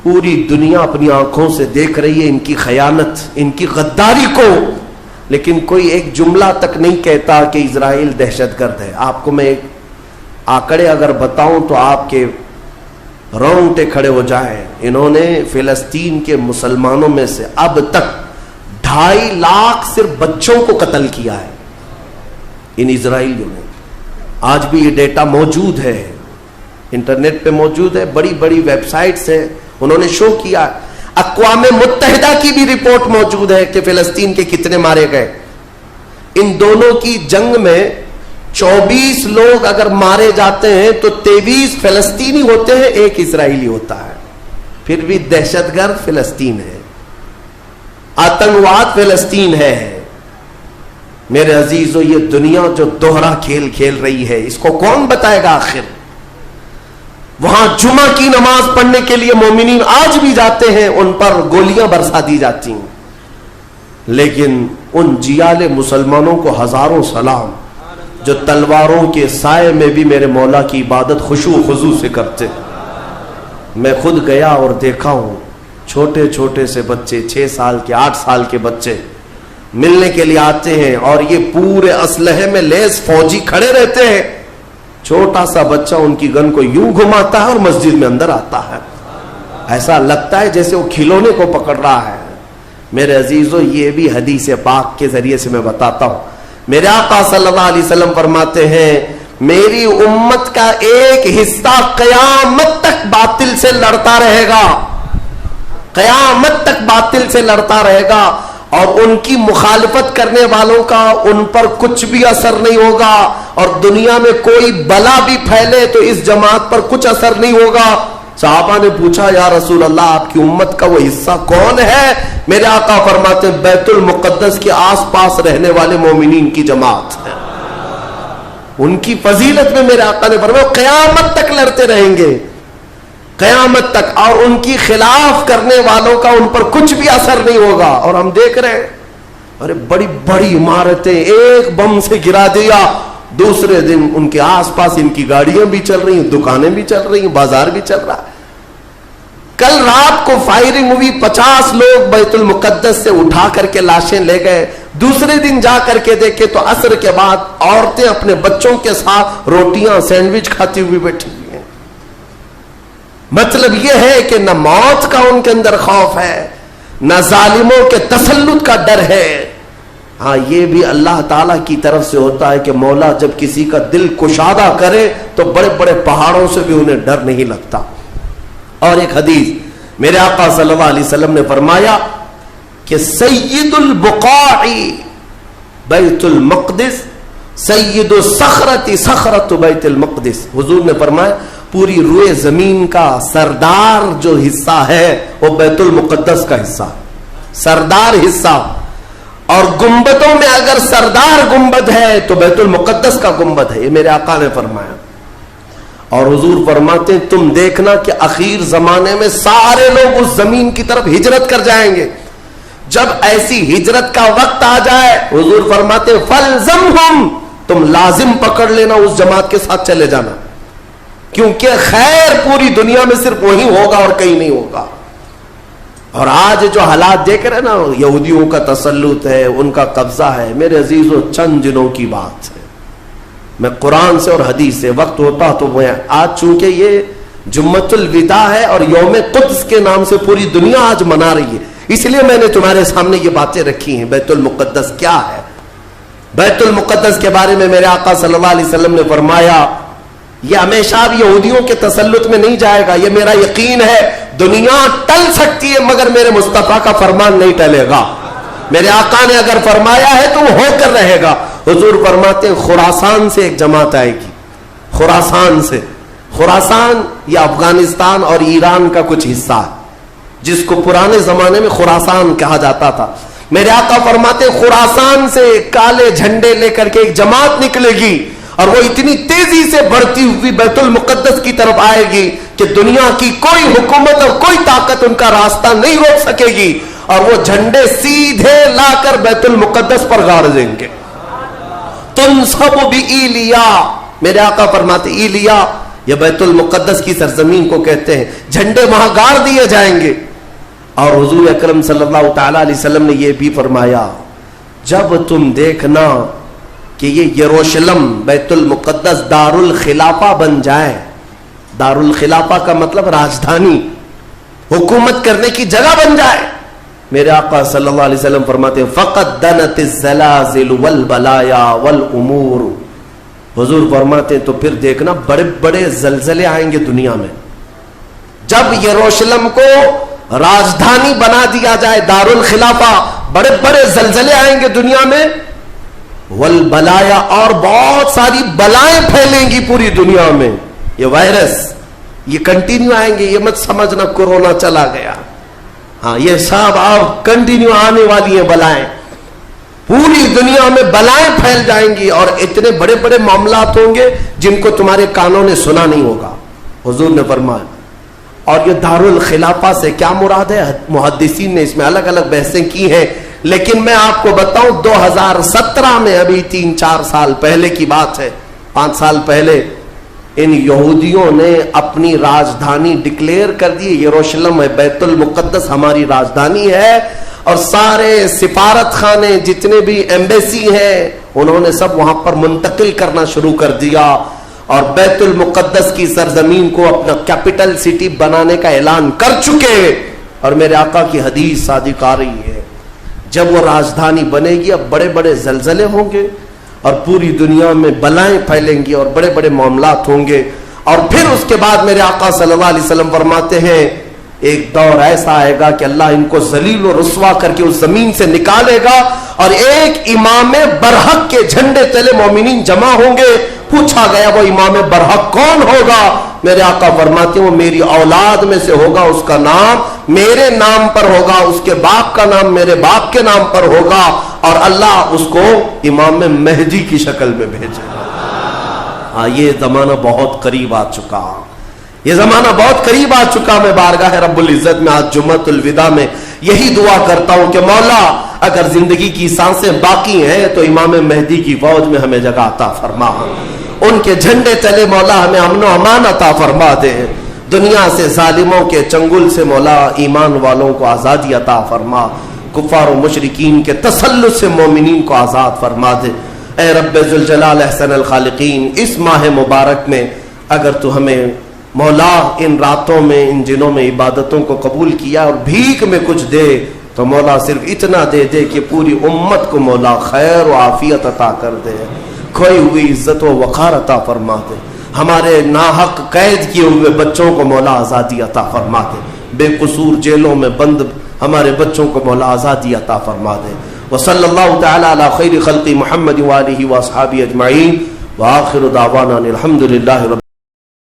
پوری دنیا اپنی آنکھوں سے دیکھ رہی ہے ان کی خیانت، ان کی غداری کو، لیکن کوئی ایک جملہ تک نہیں کہتا کہ اسرائیل دہشت گرد ہے. آپ کو میں ایک آنکڑے اگر بتاؤں تو آپ کے رونگٹے کھڑے ہو جائیں. انہوں نے فلسطین کے مسلمانوں میں سے اب تک 2.5 لاکھ صرف بچوں کو قتل کیا ہے ان اسرائیلیوں نے. آج بھی یہ ڈیٹا موجود ہے، انٹرنیٹ پہ موجود ہے، بڑی بڑی ویب سائٹس ہیں، انہوں نے شو کیا. اقوام متحدہ کی بھی رپورٹ موجود ہے کہ فلسطین کے کتنے مارے گئے. ان دونوں کی جنگ میں 24 لوگ اگر مارے جاتے ہیں تو 23 فلسطینی ہوتے ہیں، 1 اسرائیلی ہوتا ہے. پھر بھی دہشت گرد فلسطین ہے، آتنکواد فلسطین ہے. میرے عزیزو، یہ دنیا جو دوہرا کھیل کھیل رہی ہے اس کو کون بتائے گا آخر؟ وہاں جمعہ کی نماز پڑھنے کے لیے مومنین آج بھی جاتے ہیں، ان پر گولیاں برسا دی جاتی ہیں، لیکن ان جیال مسلمانوں کو ہزاروں سلام جو تلواروں کے سائے میں بھی میرے مولا کی عبادت خشوع و خضوع سے کرتے. میں خود گیا اور دیکھا ہوں، چھوٹے چھوٹے سے بچے، 6 سال کے 8 سال کے بچے ملنے کے لیے آتے ہیں، اور یہ پورے اسلحے میں لیس فوجی کھڑے رہتے ہیں. چھوٹا سا بچہ ان کی گن کو یوں گھماتا ہے اور مسجد میں اندر آتا ہے، ایسا لگتا ہے جیسے وہ کھلونے کو پکڑ رہا ہے. میرے عزیزو، یہ بھی حدیث پاک کے ذریعے سے میں بتاتا ہوں. میرے آقا صلی اللہ علیہ وسلم فرماتے ہیں میری امت کا ایک حصہ قیامت تک باطل سے لڑتا رہے گا، قیامت تک باطل سے لڑتا رہے گا، اور ان کی مخالفت کرنے والوں کا ان پر کچھ بھی اثر نہیں ہوگا، اور دنیا میں کوئی بلا بھی پھیلے تو اس جماعت پر کچھ اثر نہیں ہوگا. صحابہ نے پوچھا یا رسول اللہ آپ کی امت کا وہ حصہ کون ہے؟ میرے آقا فرماتے ہیں بیت المقدس کے آس پاس رہنے والے مومنین کی جماعت ہے. ان کی فضیلت میں میرے آقا نے فرمایا قیامت تک لڑتے رہیں گے، قیامت تک، اور ان کی خلاف کرنے والوں کا ان پر کچھ بھی اثر نہیں ہوگا. اور ہم دیکھ رہے ہیں ارے بڑی بڑی عمارتیں ایک بم سے گرا دیا، دوسرے دن ان کے آس پاس ان کی گاڑیاں بھی چل رہی ہیں، دکانیں بھی چل رہی ہیں، بازار بھی چل رہا ہے. کل رات کو فائرنگ ہوئی، 50 لوگ بیت المقدس سے اٹھا کر کے لاشیں لے گئے. دوسرے دن جا کر کے دیکھے تو عصر کے بعد عورتیں اپنے بچوں کے ساتھ روٹیاں سینڈوچ کھاتی ہوئی بیٹھی ہوئی ہیں. مطلب یہ ہے کہ نہ موت کا ان کے اندر خوف ہے، نہ ظالموں کے تسلط کا ڈر ہے. ہاں یہ بھی اللہ تعالیٰ کی طرف سے ہوتا ہے کہ مولا جب کسی کا دل کشادہ کرے تو بڑے بڑے پہاڑوں سے بھی انہیں ڈر نہیں لگتا. اور ایک حدیث میرے آقا صلی اللہ علیہ وسلم نے فرمایا کہ سید البقاع بیت المقدس، سید الصخرۃ صخرۃ بیت المقدس. حضور نے فرمایا پوری روئے زمین کا سردار جو حصہ ہے وہ بیت المقدس کا حصہ، سردار حصہ. اور گنبدوں میں اگر سردار گنبد ہے تو بیت المقدس کا گنبد ہے، یہ میرے آقا نے فرمایا. اور حضور فرماتے ہیں تم دیکھنا کہ اخیر زمانے میں سارے لوگ اس زمین کی طرف ہجرت کر جائیں گے. جب ایسی ہجرت کا وقت آ جائے حضور فرماتے ہیں فَلْزَمْهُمْ، تم لازم پکڑ لینا، اس جماعت کے ساتھ چلے جانا، کیونکہ خیر پوری دنیا میں صرف وہی ہوگا اور کہیں نہیں ہوگا. اور آج جو حالات دیکھ رہے ہیں نا، یہودیوں کا تسلط ہے، ان کا قبضہ ہے. میرے عزیزو چند دنوں کی بات ہے، میں قرآن سے اور حدیث سے وقت ہوتا تو میں آج چونکہ یہ جمعۃ الوداع ہے اور یوم قدس کے نام سے پوری دنیا آج منا رہی ہے، اس لیے میں نے تمہارے سامنے یہ باتیں رکھی ہیں. بیت المقدس کیا ہے؟ بیت المقدس کے بارے میں میرے آقا صلی اللہ علیہ وسلم نے فرمایا یہ ہمیشہ اب یہودیوں کے تسلط میں نہیں جائے گا. یہ میرا یقین ہے، دنیا ٹل سکتی ہے مگر میرے مصطفیٰ کا فرمان نہیں ٹلے گا. میرے آقا نے اگر فرمایا ہے تو وہ ہو کر رہے گا. حضور فرماتے ہیں خراسان سے ایک جماعت آئے گی، خراسان سے. خراسان یہ افغانستان اور ایران کا کچھ حصہ ہے جس کو پرانے زمانے میں خراسان کہا جاتا تھا. میرے آقا فرماتے ہیں خراسان سے کالے جھنڈے لے کر کے ایک جماعت نکلے گی، اور وہ اتنی تیزی سے بڑھتی ہوئی بیت المقدس کی طرف آئے گی کہ دنیا کی کوئی حکومت اور کوئی طاقت ان کا راستہ نہیں روک سکے گی، اور وہ جھنڈے سیدھے لا کر بیت المقدس پر گاڑ دیں گے. تنصب بإیلیا، میرے آقا فرماتے ایلیا یہ بیت المقدس کی سرزمین کو کہتے ہیں. جھنڈے وہاں گاڑ دیے جائیں گے. اور حضور اکرم صلی اللہ تعالی علیہ وسلم نے یہ بھی فرمایا جب تم دیکھنا کہ یہ یروشلم بیت المقدس دار الخلافہ بن جائے. دار الخلافہ کا مطلب راجدھانی, حکومت کرنے کی جگہ بن جائے. میرے آقا صلی اللہ علیہ وسلم فرماتے ہیں فقط دنت الزلازل والبلایا والامور. حضور فرماتے ہیں تو پھر دیکھنا بڑے بڑے زلزلے آئیں گے دنیا میں. جب یروشلم کو راجدھانی بنا دیا جائے دار الخلافہ, بڑے بڑے زلزلے آئیں گے دنیا میں. والبلایا, اور بہت ساری بلائیں پھیلیں گی پوری دنیا میں. یہ وائرس یہ کنٹینیو آئیں گے, یہ مت سمجھنا کورونا چلا گیا. ہاں یہ سب آپ کنٹینیو آنے والی ہیں بلائیں. پوری دنیا میں بلائیں پھیل جائیں گی اور اتنے بڑے بڑے معاملات ہوں گے جن کو تمہارے کانوں نے سنا نہیں ہوگا. حضور نے فرمایا. اور یہ دار الخلافہ سے کیا مراد ہے؟ محدثین نے اس میں الگ الگ بحثیں کی ہیں, لیکن میں آپ کو بتاؤں 2017 میں, ابھی 3-4 سال پہلے کی بات ہے, 5 سال پہلے, ان یہودیوں نے اپنی راجدھانی ڈکلیئر کر دی. یروشلم ہے, بیت المقدس ہماری راجدھانی ہے. اور سارے سفارت خانے جتنے بھی ایمبیسی ہیں انہوں نے سب وہاں پر منتقل کرنا شروع کر دیا اور بیت المقدس کی سرزمین کو اپنا کیپٹل سٹی بنانے کا اعلان کر چکے. اور میرے آقا کی حدیث صادق آ رہی ہے, جب وہ راجدھانی بنے گی اب بڑے بڑے زلزلے ہوں گے اور پوری دنیا میں بلائیں پھیلیں گی اور بڑے بڑے معاملات ہوں گے. اور پھر اس کے بعد میرے آقا صلی اللہ علیہ وسلم فرماتے ہیں ایک دور ایسا آئے گا کہ اللہ ان کو ذلیل و رسوا کر کے اس زمین سے نکالے گا اور ایک امام برحق کے جھنڈے تلے مومنین جمع ہوں گے. پوچھا گیا وہ امام برحق کون ہوگا؟ میرے آقا فرماتے ہیں وہ میری اولاد میں سے ہوگا, اس کا نام میرے نام پر ہوگا, اس کے باپ کا نام میرے باپ کے نام پر ہوگا, اور اللہ اس کو امام مہدی کی شکل میں بھیجے گا. ہاں یہ زمانہ بہت قریب آ چکا, یہ زمانہ بہت قریب آ چکا. میں بارگاہ رب العزت میں آج جمعۃ الوداع میں یہی دعا کرتا ہوں کہ مولا اگر زندگی کی سانسیں باقی ہیں تو امام مہدی کی فوج میں ہمیں جگہ عطا فرما, ان کے جھنڈے تلے مولا ہمیں امن و امان عطا فرما دے. دنیا سے ظالموں کے چنگل سے مولا ایمان والوں کو آزادی عطا فرما, کفار و مشرکین کے تسلط سے مومنین کو آزاد فرما دے. اے رب ذوالجلال احسن الخالقین, اس ماہ مبارک میں اگر تو ہمیں مولا ان راتوں میں ان دنوں میں عبادتوں کو قبول کیا اور بھیک میں کچھ دے تو مولا صرف اتنا دے دے کہ پوری امت کو مولا خیر و عافیت عطا کر دے, کھوئی ہوئی عزت و وقار عطا فرما دے. ہمارے ناحق قید کیے ہوئے بچوں کو مولا آزادی عطا فرما دے, بے قصور جیلوں میں بند ہمارے بچوں کو مولا آزادی عطا فرما دے. وصلی اللہ تعالی علی خیر خلق محمد وآلہ واصحابہ اجمعین, وآخر دعوانا الحمد للہ رب